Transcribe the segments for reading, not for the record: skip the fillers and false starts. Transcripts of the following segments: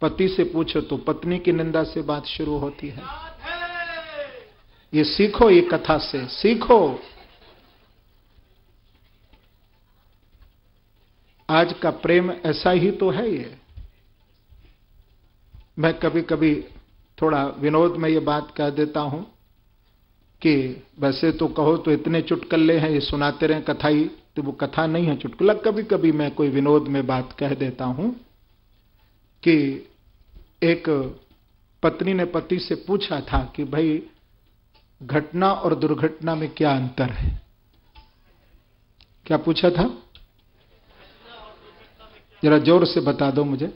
पति से पूछो तो पत्नी की निंदा से बात शुरू होती है। ये सीखो, ये कथा से सीखो। आज का प्रेम ऐसा ही तो है। ये मैं कभी कभी थोड़ा विनोद में ये बात कह देता हूं कि वैसे तो कहो तो इतने चुटकुले हैं, ये सुनाते रहे कथा ही, तो वो कथा नहीं है, चुटकुला। कभी कभी मैं कोई विनोद में बात कह देता हूं कि एक पत्नी ने पति से पूछा था कि भाई घटना और दुर्घटना में क्या अंतर है। क्या पूछा था? जरा जोर से बता दो मुझे,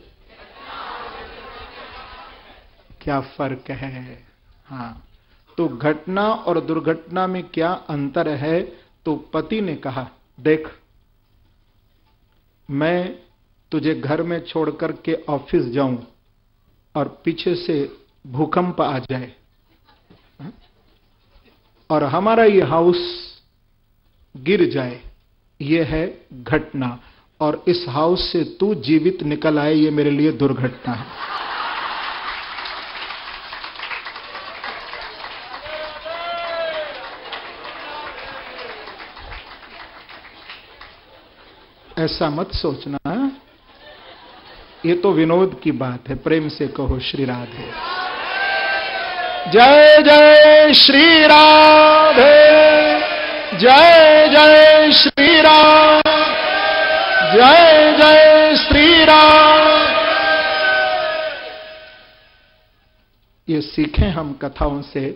क्या फर्क है? हाँ, तो घटना और दुर्घटना में क्या अंतर है? तो पति ने कहा, देख, मैं तुझे घर में छोड़कर के ऑफिस जाऊं और पीछे से भूकंप आ जाए और हमारा ये हाउस गिर जाए, ये है घटना, और इस हाउस से तू जीवित निकल आए, ये मेरे लिए दुर्घटना है। ऐसा मत सोचना, ये तो विनोद की बात है। प्रेम से कहो श्री राधे। जय जय श्री राधे, जय जय श्री राम, जय जय श्री राम। ये सीखें हम कथाओं से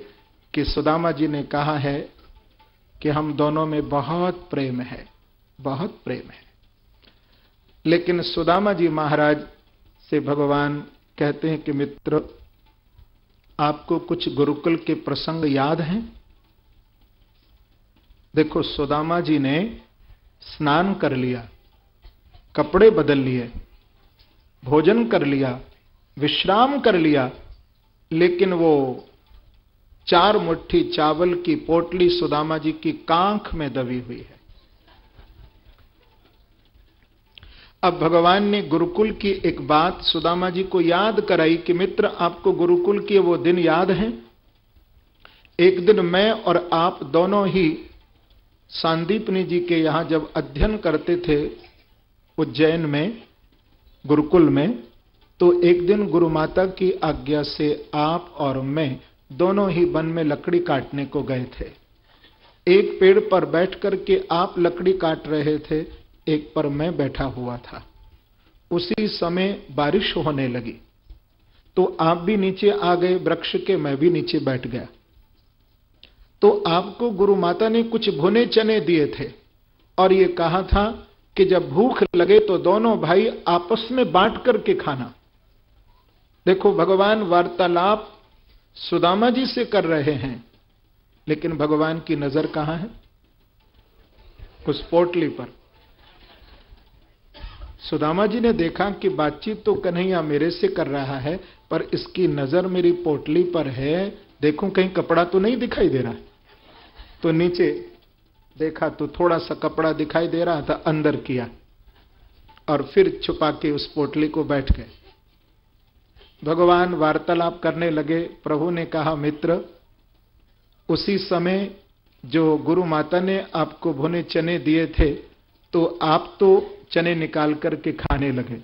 कि सुदामा जी ने कहा है कि हम दोनों में बहुत प्रेम है, बहुत प्रेम है। लेकिन सुदामा जी महाराज से भगवान कहते हैं कि मित्र, आपको कुछ गुरुकुल के प्रसंग याद हैं? देखो, सुदामा जी ने स्नान कर लिया, कपड़े बदल लिए, भोजन कर लिया, विश्राम कर लिया, लेकिन वो 4 मुट्ठी चावल की पोटली सुदामा जी की कांख में दबी हुई है। अब भगवान ने गुरुकुल की एक बात सुदामा जी को याद कराई कि मित्र, आपको गुरुकुल के वो दिन याद हैं? एक दिन मैं और आप दोनों ही सांदीपनी जी के यहां जब अध्ययन करते थे उज्जैन में गुरुकुल में, तो एक दिन गुरु माता की आज्ञा से आप और मैं दोनों ही वन में लकड़ी काटने को गए थे। एक पेड़ पर बैठ करके आप लकड़ी काट रहे थे, एक पर मैं बैठा हुआ था। उसी समय बारिश होने लगी, तो आप भी नीचे आ गए वृक्ष के, मैं भी नीचे बैठ गया। तो आपको गुरु माता ने कुछ भुने चने दिए थे और ये कहा था कि जब भूख लगे तो दोनों भाई आपस में बांट करके खाना। देखो, भगवान वार्तालाप सुदामा जी से कर रहे हैं, लेकिन भगवान की नजर कहां है? उस पोटली पर। सुदामा जी ने देखा कि बातचीत तो कन्हैया मेरे से कर रहा है, पर इसकी नजर मेरी पोटली पर है, देखूं कहीं कपड़ा तो नहीं दिखाई दे रहा। तो नीचे देखा तो थोड़ा सा कपड़ा दिखाई दे रहा था, अंदर किया और फिर छुपा के उस पोटली को बैठ गए। भगवान वार्तालाप करने लगे। प्रभु ने कहा, मित्र, उसी समय जो गुरु माता ने आपको भुने चने दिए थे, तो आप तो चने निकाल करके खाने लगे।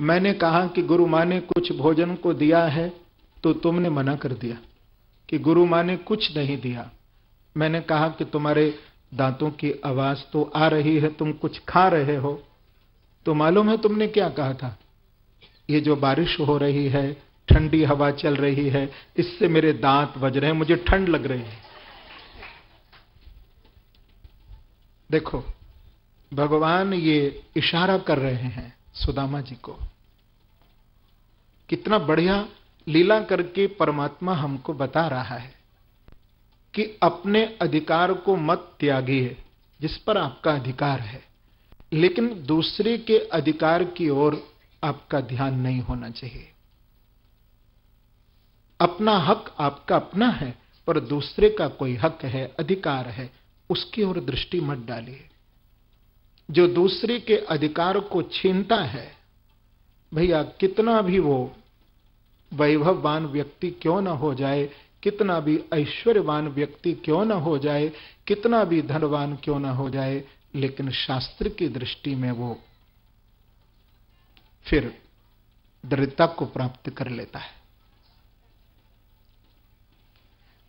मैंने कहा कि गुरु मां ने कुछ भोजन को दिया है, तो तुमने मना कर दिया कि गुरु मां ने कुछ नहीं दिया। मैंने कहा कि तुम्हारे दांतों की आवाज तो आ रही है, तुम कुछ खा रहे हो। तो मालूम है तुमने क्या कहा था? ये जो बारिश हो रही है, ठंडी हवा चल रही है, इससे मेरे दांत बज रहे हैं, मुझे ठंड लग रही है। देखो, भगवान ये इशारा कर रहे हैं सुदामा जी को। कितना बढ़िया लीला करके परमात्मा हमको बता रहा है कि अपने अधिकार को मत त्यागिए जिस पर आपका अधिकार है, लेकिन दूसरे के अधिकार की ओर आपका ध्यान नहीं होना चाहिए। अपना हक आपका अपना है, पर दूसरे का कोई हक है, अधिकार है, उसकी ओर दृष्टि मत डालिए। जो दूसरे के अधिकार को छीनता है, भैया कितना भी वो वैभववान व्यक्ति क्यों न हो जाए, कितना भी ऐश्वर्यवान व्यक्ति क्यों न हो जाए, कितना भी धनवान क्यों न हो जाए, लेकिन शास्त्र की दृष्टि में वो फिर दरिद्रता को प्राप्त कर लेता है।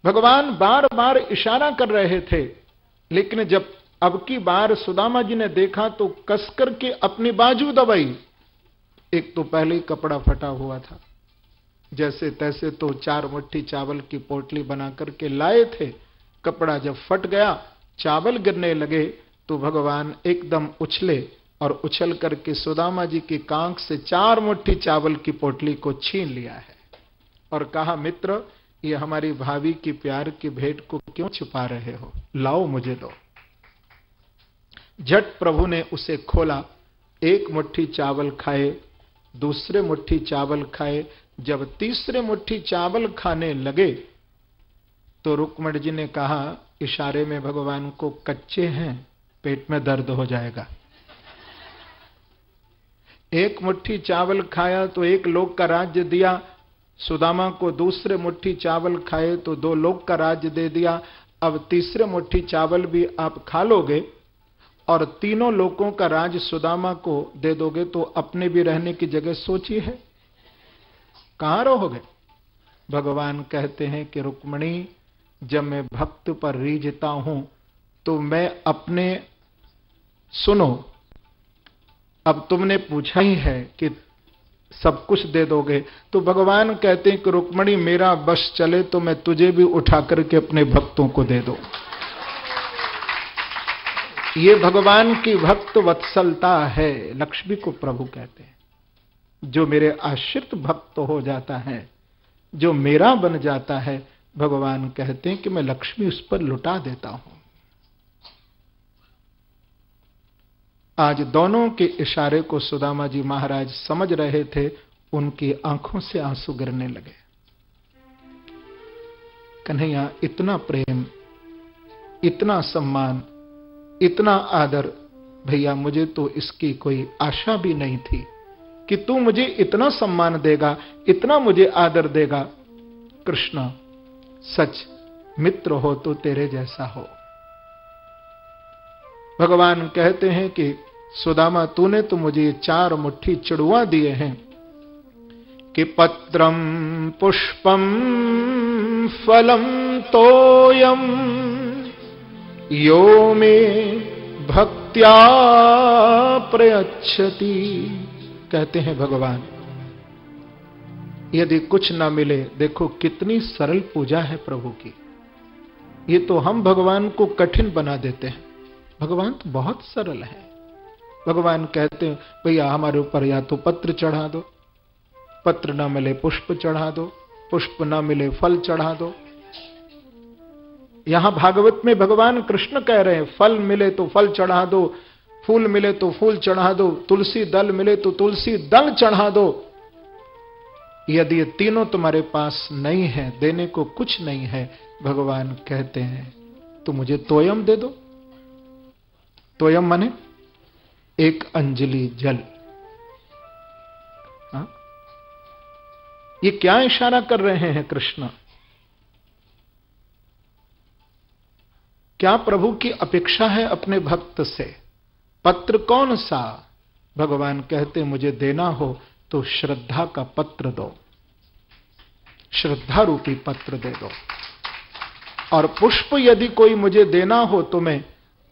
भगवान बार बार इशारा कर रहे थे, लेकिन जब अब की बार सुदामा जी ने देखा तो कसकर के अपनी बाजू दबाई। एक तो पहले ही कपड़ा फटा हुआ था, जैसे तैसे तो 4 मुट्ठी चावल की पोटली बना करके लाए थे। कपड़ा जब फट गया, चावल गिरने लगे, तो भगवान एकदम उछले और उछल करके सुदामा जी की कांख से 4 मुट्ठी चावल की पोटली को छीन लिया है और कहा, मित्र, ये हमारी भाभी की प्यार की भेंट को क्यों छुपा रहे हो, लाओ मुझे दो। झट प्रभु ने उसे खोला, 1 मुट्ठी चावल खाए, दूसरे मुट्ठी चावल खाए। जब तीसरे मुट्ठी चावल खाने लगे तो रुक्मणी जी ने कहा इशारे में भगवान को, कच्चे हैं, पेट में दर्द हो जाएगा। 1 मुट्ठी चावल खाया तो 1 लोक का राज्य दिया, सुदामा को दूसरे मुट्ठी चावल खाए तो 2 लोक का राज्य दे दिया। अब तीसरे मुट्ठी चावल भी आप खा लोगे और 3 लोकों का राज सुदामा को दे दोगे तो अपने भी रहने की जगह सोची है, कहां रहोगे? भगवान कहते हैं कि रुक्मणी, जब मैं भक्त पर रीझता हूं तो मैं अपने, सुनो, अब तुमने पूछा ही है कि सब कुछ दे दोगे, तो भगवान कहते हैं कि रुक्मणी, मेरा बस चले तो मैं तुझे भी उठा करके अपने भक्तों को दे दो। ये भगवान की भक्त वत्सलता है। लक्ष्मी को प्रभु कहते हैं। जो मेरे आश्रित भक्त हो जाता है, जो मेरा बन जाता है, भगवान कहते हैं कि मैं लक्ष्मी उस पर लुटा देता हूं। आज दोनों के इशारे को सुदामा जी महाराज समझ रहे थे, उनकी आंखों से आंसू गिरने लगे। कन्हैया, इतना प्रेम, इतना सम्मान, इतना आदर, भैया मुझे तो इसकी कोई आशा भी नहीं थी कि तू मुझे इतना सम्मान देगा, इतना मुझे आदर देगा। कृष्ण, सच मित्र हो तो तेरे जैसा हो। भगवान कहते हैं कि सुदामा, तूने तो मुझे 4 मुट्ठी चिड़ुआ दिए हैं कि पत्रम पुष्पम फलम तोयम यो में भक्त्या प्रयच्छति। कहते हैं भगवान, यदि कुछ ना मिले, देखो कितनी सरल पूजा है प्रभु की। ये तो हम भगवान को कठिन बना देते हैं, भगवान तो बहुत सरल है। भगवान कहते हैं, भैया हमारे ऊपर या तो पत्र चढ़ा दो, पत्र ना मिले पुष्प चढ़ा दो, पुष्प ना मिले फल चढ़ा दो। यहां भागवत में भगवान कृष्ण कह रहे हैं, फल मिले तो फल चढ़ा दो, फूल मिले तो फूल चढ़ा दो, तुलसी दल मिले तो तुलसी दल चढ़ा दो। यदि ये तीनों तुम्हारे पास नहीं है, देने को कुछ नहीं है, भगवान कहते हैं तो मुझे तोयम दे दो। तोयम माने 1 अंजलि जल। हा? ये क्या इशारा कर रहे हैं कृष्ण? क्या प्रभु की अपेक्षा है अपने भक्त से? पत्र कौन सा? भगवान कहते मुझे देना हो तो श्रद्धा का पत्र दो, श्रद्धा रूपी पत्र दे दो। और पुष्प यदि कोई मुझे देना हो तुम्हें,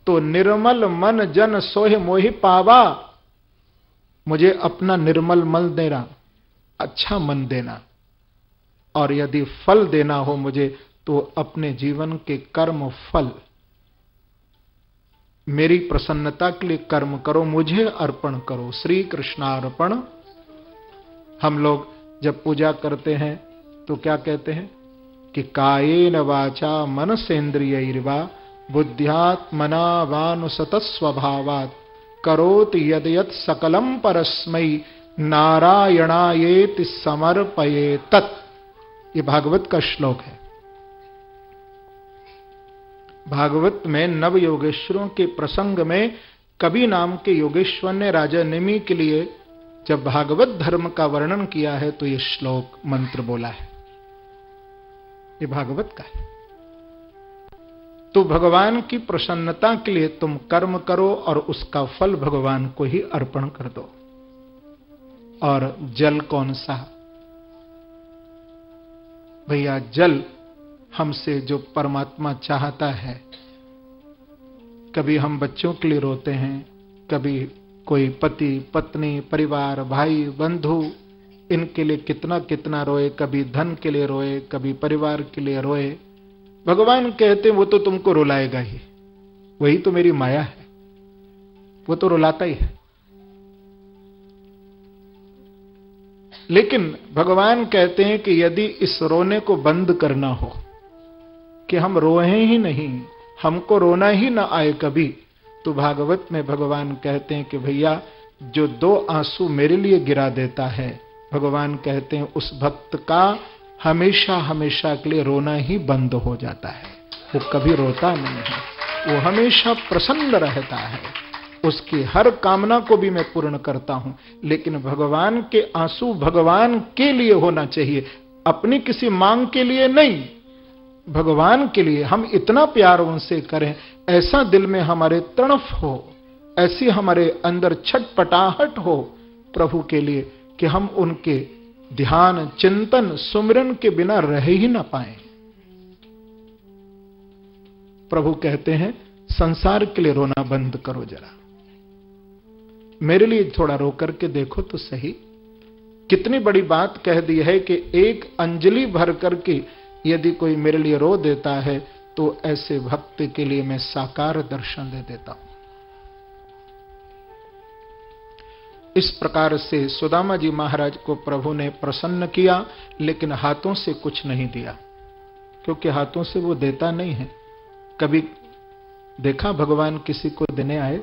तो निर्मल मन जन सोह मोहि पावा। मुझे अपना निर्मल मन देना, अच्छा मन देना। और यदि फल देना हो मुझे, तो अपने जीवन के कर्म फल, मेरी प्रसन्नता के लिए कर्म करो, मुझे अर्पण करो। श्री कृष्णार्पण। हम लोग जब पूजा करते हैं तो क्या कहते हैं कि कायेन वाचा मनसेन्द्रियैर्वा बुद्ध्यात्मना वानुसतस्वभावात् करोति यद् यत् सकलं परस्मै नारायणायेति समर्पयेतत्। ये भागवत का श्लोक है। भागवत में नव योगेश्वरों के प्रसंग में कवि नाम के योगेश्वर ने राजा निमि के लिए जब भागवत धर्म का वर्णन किया है तो ये श्लोक मंत्र बोला है, ये भागवत का है। तो भगवान की प्रसन्नता के लिए तुम कर्म करो और उसका फल भगवान को ही अर्पण कर दो। और जल कौन सा? भैया जल हमसे जो परमात्मा चाहता है। कभी हम बच्चों के लिए रोते हैं, कभी कोई पति पत्नी परिवार भाई बंधु इनके लिए कितना कितना रोए, कभी धन के लिए रोए, कभी परिवार के लिए रोए। भगवान कहते वो तो तुमको रुलाएगा ही, वही तो मेरी माया है, वो तो रुलाता ही है। लेकिन भगवान कहते हैं कि यदि इस रोने को बंद करना हो कि हम रोए ही नहीं, हमको रोना ही ना आए कभी, तो भागवत में भगवान कहते हैं कि भैया जो 2 आंसू मेरे लिए गिरा देता है, भगवान कहते हैं उस भक्त का हमेशा हमेशा के लिए रोना ही बंद हो जाता है। वो कभी रोता नहीं है, वो हमेशा प्रसन्न रहता है। उसकी हर कामना को भी मैं पूर्ण करता हूं। लेकिन भगवान के आंसू भगवान के लिए होना चाहिए, अपनी किसी मांग के लिए नहीं, भगवान के लिए। हम इतना प्यार उनसे करें, ऐसा दिल में हमारे तड़फ हो, ऐसी हमारे अंदर छटपटाहट हो प्रभु के लिए कि हम उनके ध्यान चिंतन सुमिरन के बिना रह ही ना पाए। प्रभु कहते हैं संसार के लिए रोना बंद करो, जरा मेरे लिए थोड़ा रो करके देखो तो सही। कितनी बड़ी बात कह दी है कि एक अंजलि भर करके यदि कोई मेरे लिए रो देता है तो ऐसे भक्त के लिए मैं साकार दर्शन दे देता हूं। इस प्रकार से सुदामा जी महाराज को प्रभु ने प्रसन्न किया, लेकिन हाथों से कुछ नहीं दिया, क्योंकि हाथों से वो देता नहीं है। कभी देखा भगवान किसी को देने आए,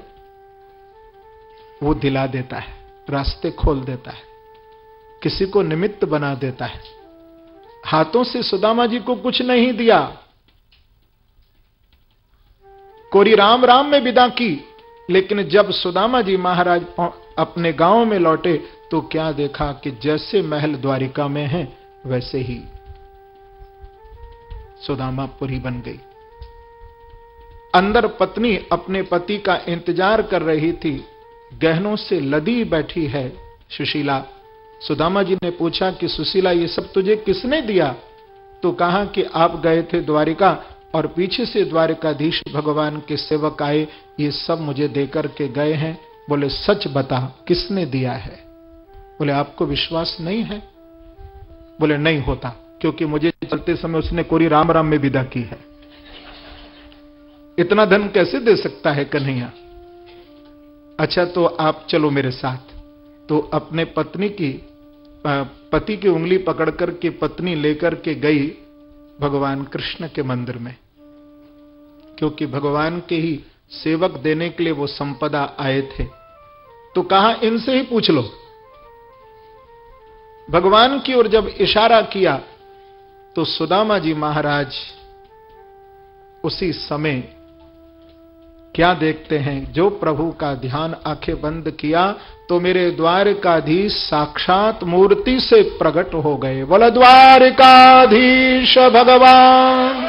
वो दिला देता है, रास्ते खोल देता है, किसी को निमित्त बना देता है। हाथों से सुदामा जी को कुछ नहीं दिया। कोरी राम राम में विदा की, लेकिन जब सुदामा जी महाराज अपने गांव में लौटे तो क्या देखा कि जैसे महल द्वारिका में है वैसे ही सुदामापुरी बन गई। अंदर पत्नी अपने पति का इंतजार कर रही थी, गहनों से लदी बैठी है सुशीला। सुदामा जी ने पूछा कि सुशीला ये सब तुझे किसने दिया? तो कहा कि आप गए थे द्वारिका और पीछे से द्वारिकाधीश भगवान के सेवक आए, ये सब मुझे देकर के गए हैं। बोले सच बता किसने दिया है? बोले आपको विश्वास नहीं है? बोले नहीं होता, क्योंकि मुझे चलते समय उसने कोरी राम राम में विदा की है। इतना धन कैसे दे सकता है कन्हैया? अच्छा तो आप चलो मेरे साथ। तो अपने पति की उंगली पकड़ करके पत्नी लेकर के गई भगवान कृष्ण के मंदिर में, क्योंकि भगवान के ही सेवक देने के लिए वो संपदा आए थे। तो कहा इनसे ही पूछ लो। भगवान की ओर जब इशारा किया तो सुदामा जी महाराज उसी समय क्या देखते हैं, जो प्रभु का ध्यान आंखें बंद किया तो मेरे द्वारकाधीश साक्षात मूर्ति से प्रकट हो गए। बोला द्वारकाधीश भगवान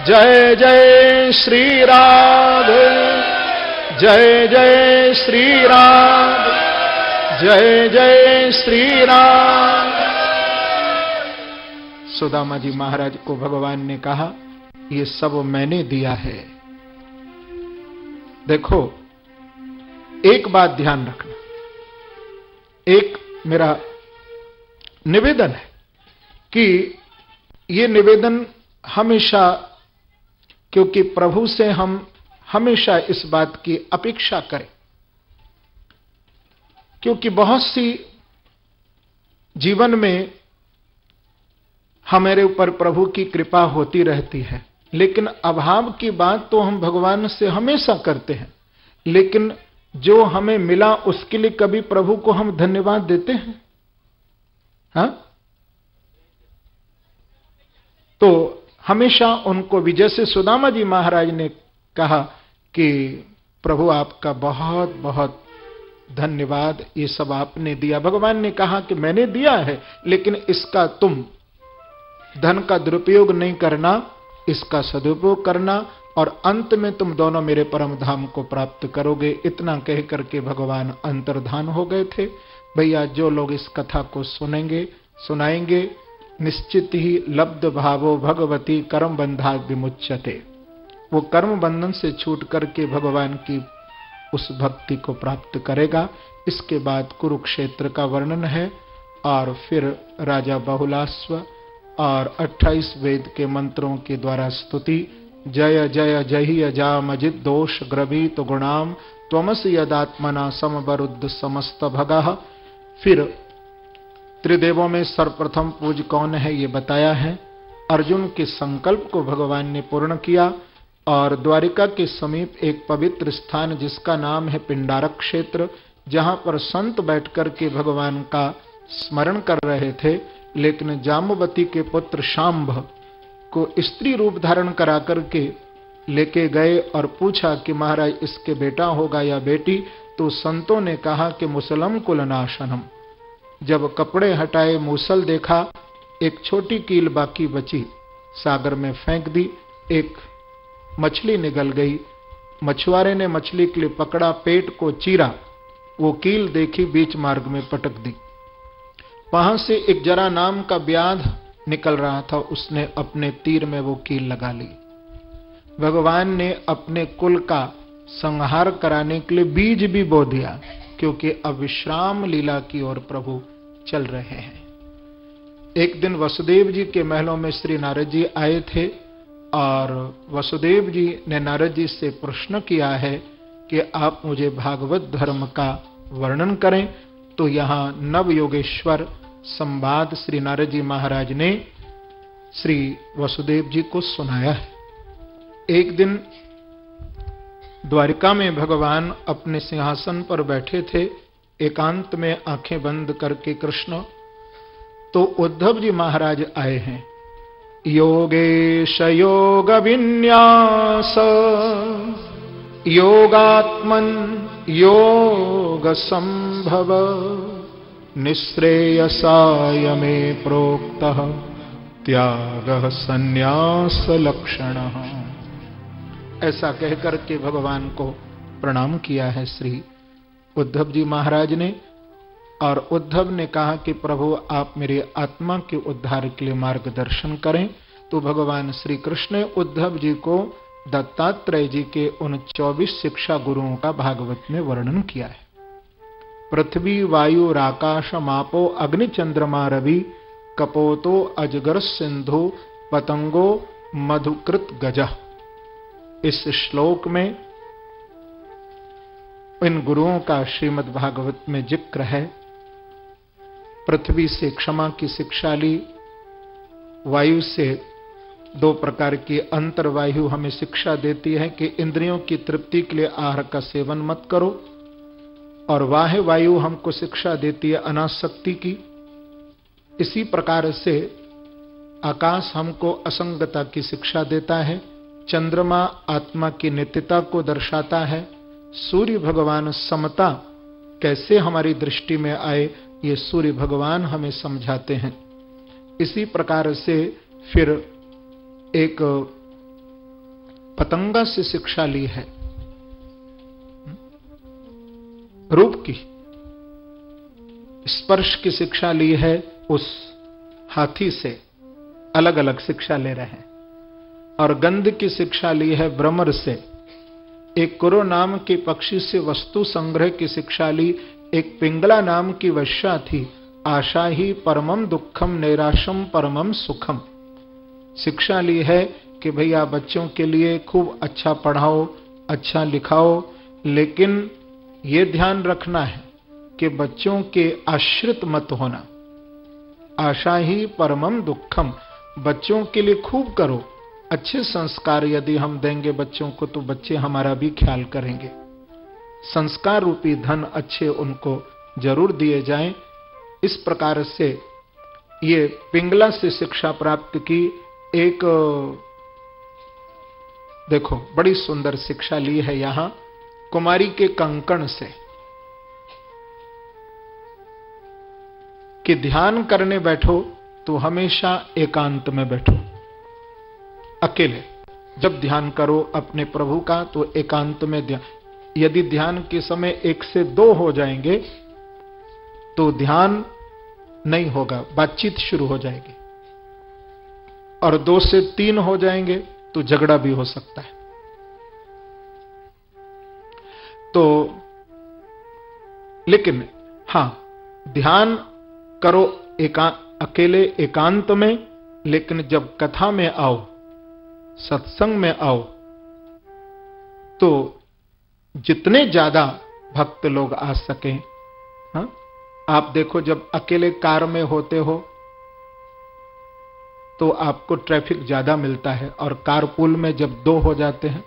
जय जय श्री राधे, जय जय श्री राधे, जय जय श्री राम। सुदामा जी महाराज को भगवान ने कहा ये सब मैंने दिया है। देखो एक बात ध्यान रखना, एक मेरा निवेदन है कि ये निवेदन हमेशा, क्योंकि प्रभु से हम हमेशा इस बात की अपेक्षा करें, क्योंकि बहुत सी जीवन में हमारे ऊपर प्रभु की कृपा होती रहती है, लेकिन अभाव की बात तो हम भगवान से हमेशा करते हैं, लेकिन जो हमें मिला उसके लिए कभी प्रभु को हम धन्यवाद देते हैं? हाँ, तो हमेशा उनको भी, जैसे सुदामा जी महाराज ने कहा कि प्रभु आपका बहुत बहुत धन्यवाद, ये सब आपने दिया। भगवान ने कहा कि मैंने दिया है, लेकिन इसका तुम धन का दुरुपयोग नहीं करना, इसका सदुपयोग करना, और अंत में तुम दोनों मेरे परम धाम को प्राप्त करोगे। इतना कह करके भगवान अंतर्धान हो गए थे। भैया, जो लोग इस कथा को सुनेंगे, सुनाएंगे, निश्चित ही लब्ध भावो भगवती कर्म बंधा विमुच्यते, वो कर्म बंधन से छूट करके भगवान की उस भक्ति को प्राप्त करेगा। इसके बाद कुरुक्षेत्र का वर्णन है, और फिर राजा बहुलाश्व और 28 वेद के मंत्रों के द्वारा स्तुति। जय जय जहि अजामजित दोष ग्रवीत गुणाम त्वमसि यदात्मना समवरुद्ध समस्त भगः। फिर त्रिदेवों में सर्वप्रथम पूज कौन है ये बताया है। अर्जुन के संकल्प को भगवान ने पूर्ण किया, और द्वारिका के समीप एक पवित्र स्थान जिसका नाम है पिंडारक क्षेत्र, जहां पर संत बैठकर के भगवान का स्मरण कर रहे थे, लेकिन जाम्बवती के पुत्र शांभ को स्त्री रूप धारण करा करके लेके गए और पूछा कि महाराज इसके बेटा होगा या बेटी, तो संतों ने कहा कि मुसलम कुलनाशनम। जब कपड़े हटाए, मूसल देखा, एक छोटी कील बाकी बची, सागर में फेंक दी, एक मछली निगल गई। मछुआरे ने मछली के लिए पकड़ा, पेट को चीरा, वो कील देखी, बीच मार्ग में पटक दी। वहां से एक जरा नाम का व्याध निकल रहा था, उसने अपने तीर में वो कील लगा ली। भगवान ने अपने कुल का संहार कराने के लिए बीज भी बो दिया, क्योंकि अब विश्राम लीला की ओर प्रभु चल रहे हैं। एक दिन वसुदेव जी के महलों में श्री नारद जी आए थे, और वसुदेव जी ने नारद जी से प्रश्न किया है कि आप मुझे भागवत धर्म का वर्णन करें। तो यहाँ नव योगेश्वर संवाद श्री नारद जी महाराज ने श्री वसुदेव जी को सुनाया है। एक दिन द्वारिका में भगवान अपने सिंहासन पर बैठे थे, एकांत में आंखें बंद करके कृष्ण। तो उद्धव जी महाराज आए हैं। योगेश योग विन्यास योगात्मन योग संभव निःश्रेयसाय मे प्रोक्तः त्यागः संन्यास लक्षणः। ऐसा कहकर के भगवान को प्रणाम किया है श्री उद्धव जी महाराज ने। और उद्धव ने कहा कि प्रभु आप मेरी आत्मा के उद्धार के लिए मार्गदर्शन करें। तो भगवान श्री कृष्ण ने उद्धव जी को दत्तात्रेय जी के उन 24 शिक्षा गुरुओं का भागवत में वर्णन किया है। पृथ्वी वायु राकाश मापो अग्नि चंद्रमा रवि कपोतो अजगर सिंधु पतंगो मधुकृत गजः। इस श्लोक में इन गुरुओं का श्रीमद् भागवत में जिक्र है। पृथ्वी से क्षमा की शिक्षा ली, वायु से 2 प्रकार की अंतर्वायु हमें शिक्षा देती है कि इंद्रियों की तृप्ति के लिए आहार का सेवन मत करो, और वाह्य वायु हमको शिक्षा देती है अनासक्ति की। इसी प्रकार से आकाश हमको असंगता की शिक्षा देता है, चंद्रमा आत्मा की नित्यता को दर्शाता है, सूर्य भगवान समता कैसे हमारी दृष्टि में आए ये सूर्य भगवान हमें समझाते हैं। इसी प्रकार से फिर एक पतंगा से शिक्षा ली है रूप की, स्पर्श की शिक्षा ली है उस हाथी से, अलग अलग शिक्षा ले रहे हैं। और गंध की शिक्षा ली है भ्रमर से। एक कुरो नाम के पक्षी से वस्तु संग्रह की शिक्षा ली। एक पिंगला नाम की वश्या थी, आशा ही परमम दुखम नैराशम परमम सुखम। शिक्षा ली है कि भैया बच्चों के लिए खूब अच्छा पढ़ाओ, अच्छा लिखाओ, लेकिन ये ध्यान रखना है कि बच्चों के आश्रित मत होना। आशा ही परमम दुखम, बच्चों के लिए खूब करो। अच्छे संस्कार यदि हम देंगे बच्चों को तो बच्चे हमारा भी ख्याल करेंगे। संस्कार रूपी धन अच्छे उनको जरूर दिए जाएं। इस प्रकार से ये पिंगला से शिक्षा प्राप्त की। एक देखो बड़ी सुंदर शिक्षा ली है यहां कुमारी के कंकण से। कि ध्यान करने बैठो तो हमेशा एकांत में बैठो, अकेले। जब ध्यान करो अपने प्रभु का तो एकांत में ध्यान। यदि ध्यान के समय 1 से 2 हो जाएंगे तो ध्यान नहीं होगा, बातचीत शुरू हो जाएगी। और 2 से 3 हो जाएंगे तो झगड़ा भी हो सकता है। तो लेकिन हां, ध्यान करो अकेले एकांत में, लेकिन जब कथा में आओ, सत्संग में आओ, तो जितने ज्यादा भक्त लोग आ सकें। हाँ, आप देखो जब अकेले कार में होते हो तो आपको ट्रैफिक ज्यादा मिलता है, और कारपूल में जब 2 हो जाते हैं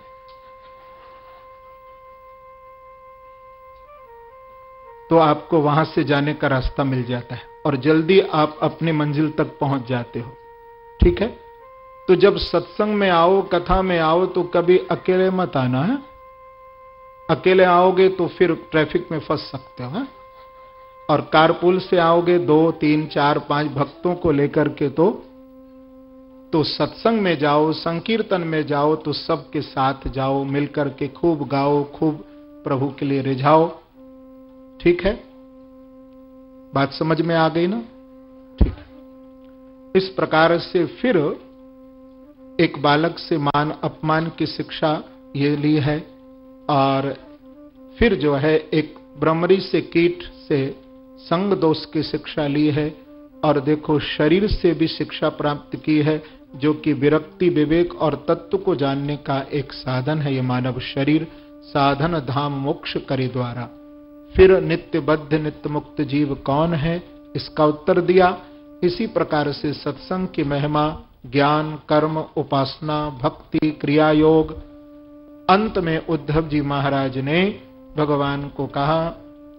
तो आपको वहां से जाने का रास्ता मिल जाता है और जल्दी आप अपनी मंजिल तक पहुंच जाते हो। ठीक है, तो जब सत्संग में आओ, कथा में आओ, तो कभी अकेले मत आना है। अकेले आओगे तो फिर ट्रैफिक में फंस सकते हो। और कारपूल से आओगे 2, 3, 4, 5 भक्तों को लेकर के, तो सत्संग में जाओ, संकीर्तन में जाओ तो सबके साथ जाओ, मिलकर के खूब गाओ, खूब प्रभु के लिए रिझाओ। ठीक है, बात समझ में आ गई ना? ठीक है। इस प्रकार से फिर एक बालक से मान अपमान की शिक्षा ये ली है, और फिर जो है एक ब्रह्मरी से कीट से संग दोष की शिक्षा ली है, और देखो शरीर से भी शिक्षा प्राप्त की है, जो कि विरक्ति, विवेक और तत्व को जानने का एक साधन है। ये मानव शरीर साधन धाम मोक्ष करे द्वारा। फिर नित्य बद्ध नित्य मुक्त जीव कौन है, इसका उत्तर दिया। इसी प्रकार से सत्संग की महिमा, ज्ञान, कर्म, उपासना, भक्ति, क्रिया योग। अंत में उद्धव जी महाराज ने भगवान को कहा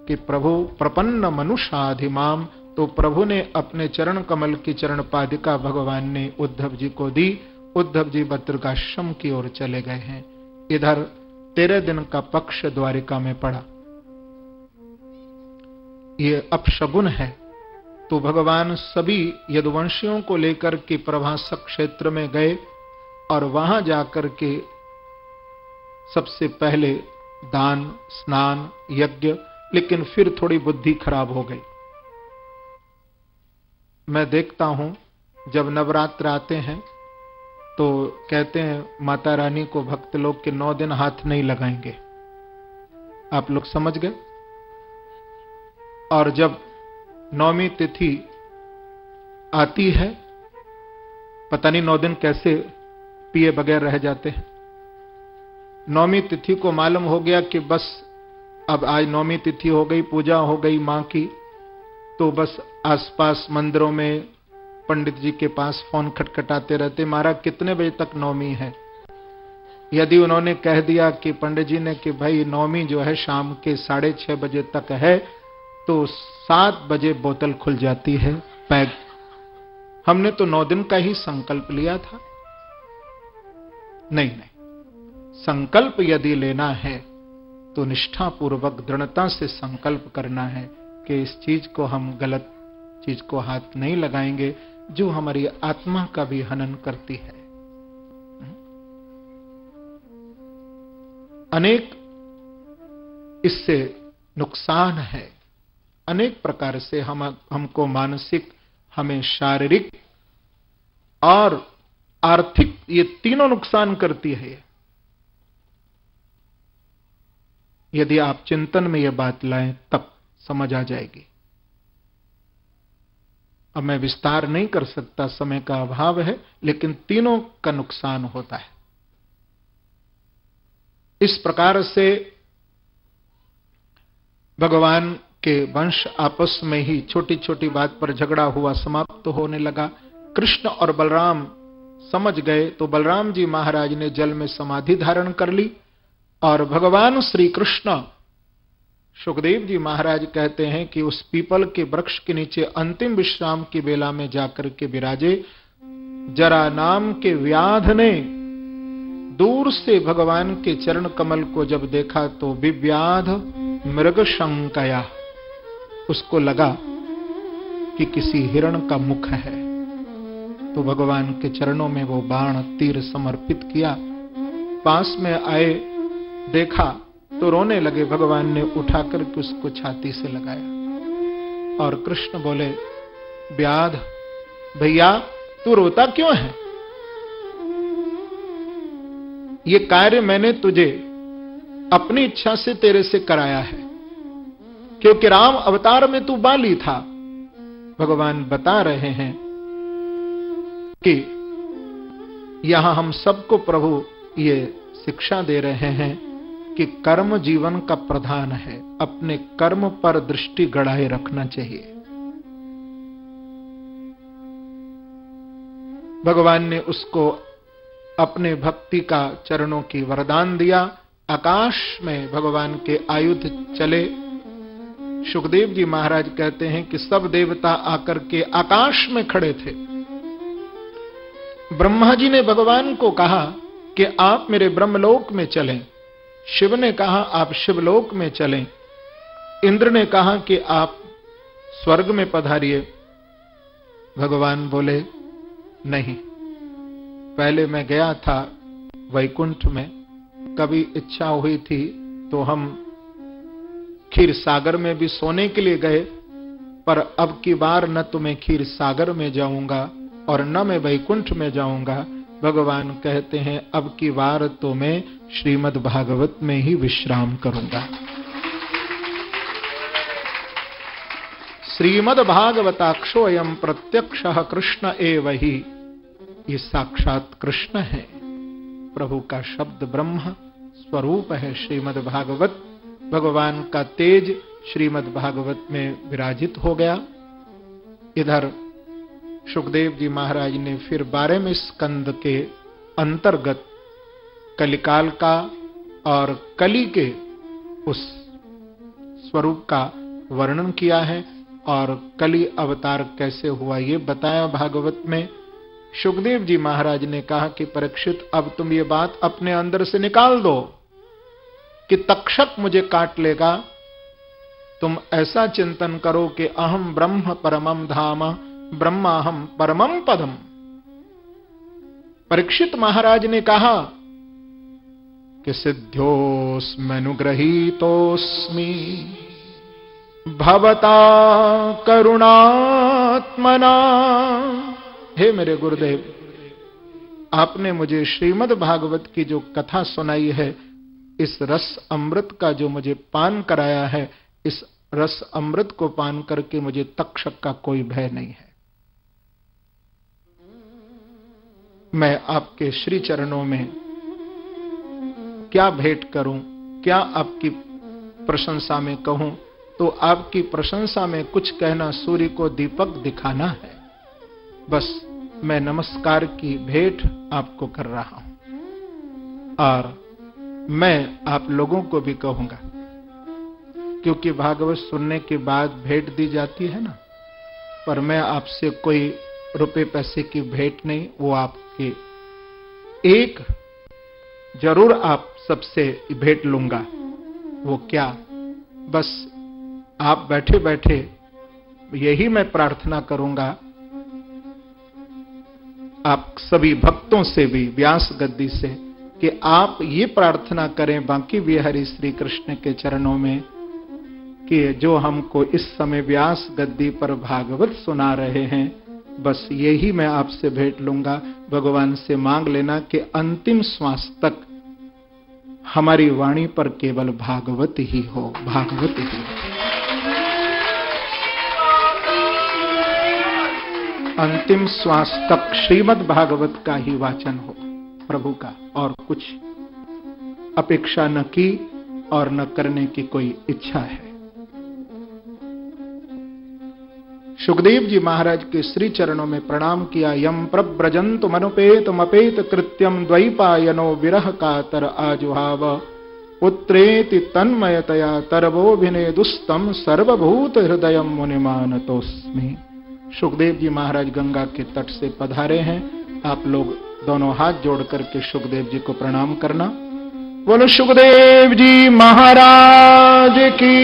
कि प्रभु प्रपन्न मनुष्याधिमाम, तो प्रभु ने अपने चरण कमल की चरण पादिका भगवान ने उद्धव जी को दी। उद्धव जी बद्रिकाश्रम की ओर चले गए हैं। इधर 13 दिन का पक्ष द्वारिका में पड़ा। ये अपशगुन है। तो भगवान सभी यदुवंशियों को लेकर के प्रभासक क्षेत्र में गए, और वहां जाकर के सबसे पहले दान, स्नान, यज्ञ, लेकिन फिर थोड़ी बुद्धि खराब हो गई। मैं देखता हूं जब नवरात्र आते हैं तो कहते हैं माता रानी को भक्त लोग के 9 दिन हाथ नहीं लगाएंगे। आप लोग समझ गए? और जब 9वीं तिथि आती है, पता नहीं 9 दिन कैसे पिए बगैर रह जाते हैं। 9वीं तिथि को मालूम हो गया कि बस अब आज 9वीं तिथि हो गई, पूजा हो गई मां की, तो बस आसपास मंदिरों में पंडित जी के पास फोन खटखटाते रहते, महाराज कितने बजे तक 9वीं है। यदि उन्होंने कह दिया कि पंडित जी ने कि भाई 9वीं जो है शाम के 6:30 बजे तक है, तो 7 बजे बोतल खुल जाती है पैक। हमने तो 9 दिन का ही संकल्प लिया था। नहीं, संकल्प यदि लेना है तो निष्ठापूर्वक दृढ़ता से संकल्प करना है कि इस चीज को हम गलत चीज को हाथ नहीं लगाएंगे जो हमारी आत्मा का भी हनन करती है। अनेक इससे नुकसान है, अनेक प्रकार से हमको मानसिक, हमें शारीरिक और आर्थिक, ये तीनों नुकसान करती है। यदि आप चिंतन में यह बात लाएं तब समझ आ जाएगी। अब मैं विस्तार नहीं कर सकता, समय का अभाव है, लेकिन तीनों का नुकसान होता है। इस प्रकार से भगवान के वंश आपस में ही छोटी छोटी बात पर झगड़ा हुआ, समाप्त होने लगा। कृष्ण और बलराम समझ गए तो बलराम जी महाराज ने जल में समाधि धारण कर ली, और भगवान श्री कृष्ण, सुखदेव जी महाराज कहते हैं कि उस पीपल के वृक्ष के नीचे अंतिम विश्राम की बेला में जाकर के विराजे। जरा नाम के व्याध ने दूर से भगवान के चरण कमल को जब देखा तो विव्याध मृग शंकया, उसको लगा कि किसी हिरण का मुख है। तो भगवान के चरणों में वो बाण तीर समर्पित किया। पास में आए, देखा तो रोने लगे। भगवान ने उठाकर के उसको छाती से लगाया और कृष्ण बोले, व्याध भैया तू रोता क्यों है? ये कार्य मैंने तुझे अपनी इच्छा से तेरे से कराया है, क्योंकि राम अवतार में तू बाली था। भगवान बता रहे हैं कि यहां हम सबको प्रभु ये शिक्षा दे रहे हैं कि कर्म जीवन का प्रधान है, अपने कर्म पर दृष्टि गड़ाए रखना चाहिए। भगवान ने उसको अपने भक्ति का चरणों की वरदान दिया। आकाश में भगवान के आयुध चले। सुखदेव जी महाराज कहते हैं कि सब देवता आकर के आकाश में खड़े थे। ब्रह्मा जी ने भगवान को कहा कि आप मेरे ब्रह्मलोक में चलें। शिव ने कहा आप शिवलोक में चलें। इंद्र ने कहा कि आप स्वर्ग में पधारिए। भगवान बोले नहीं, पहले मैं गया था वैकुंठ में, कभी इच्छा हुई थी तो हम क्षीर सागर में भी सोने के लिए गए, पर अब की बार न तो मैं क्षीर सागर में जाऊंगा और न मैं वैकुंठ में जाऊंगा। भगवान कहते हैं अब की बार तो मैं श्रीमद् भागवत में ही विश्राम करूंगा। श्रीमद् भागवताक्षो अयम प्रत्यक्षः कृष्ण एव ही। ये साक्षात कृष्ण है, प्रभु का शब्द ब्रह्म स्वरूप है श्रीमद् भागवत। भगवान का तेज श्रीमद् भागवत में विराजित हो गया। इधर सुखदेव जी महाराज ने फिर 12वें स्कंद के अंतर्गत कलिकाल का और कली के उस स्वरूप का वर्णन किया है और कली अवतार कैसे हुआ ये बताया भागवत में। सुखदेव जी महाराज ने कहा कि परीक्षित अब तुम ये बात अपने अंदर से निकाल दो कि तक्षक मुझे काट लेगा। तुम ऐसा चिंतन करो कि अहम ब्रह्म परमम धाम ब्रह्माहम परमम पदम। परीक्षित महाराज ने कहा कि सिद्ध्योस्मनुग्रहीतोस्मि भवता करुणात्मना। हे मेरे गुरुदेव, आपने मुझे श्रीमद् भागवत की जो कथा सुनाई है, इस रस अमृत का जो मुझे पान कराया है, इस रस अमृत को पान करके मुझे तक्षक का कोई भय नहीं है। मैं आपके श्री चरणों में क्या भेंट करूं, क्या आपकी प्रशंसा में कहूं, तो आपकी प्रशंसा में कुछ कहना सूर्य को दीपक दिखाना है। बस मैं नमस्कार की भेंट आपको कर रहा हूं और मैं आप लोगों को भी कहूंगा, क्योंकि भागवत सुनने के बाद भेंट दी जाती है ना, पर मैं आपसे कोई रुपए पैसे की भेंट नहीं, वो आपके एक जरूर आप सबसे भेंट लूंगा। वो क्या, बस आप बैठे बैठे यही मैं प्रार्थना करूंगा, आप सभी भक्तों से भी व्यास गद्दी से, कि आप ये प्रार्थना करें बांकी बिहारी श्री कृष्ण के चरणों में कि जो हमको इस समय व्यास गद्दी पर भागवत सुना रहे हैं, बस यही मैं आपसे भेंट लूंगा। भगवान से मांग लेना कि अंतिम श्वास तक हमारी वाणी पर केवल भागवत ही हो, भागवत ही हो। अंतिम श्वास तक श्रीमद् भागवत का ही वाचन हो, प्रभु का, और कुछ अपेक्षा न की और न करने की कोई इच्छा है। सुखदेव जी महाराज के श्री चरणों में प्रणाम किया। यम प्रव्रजंतु मनुपेतमपेत कृत्यम द्वैपायनो विरह कातर आजुहाव पुत्रेति तन्मयतया तरवोभिनेदुस्तम सर्वभूत हृदय मुनिमानतोस्मि। सुखदेव जी महाराज गंगा के तट से पधारे हैं। आप लोग दोनों हाथ जोड़ करके सुखदेव जी को प्रणाम करना। बोलो सुखदेव जी महाराज की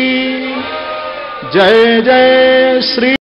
जय। जय श्री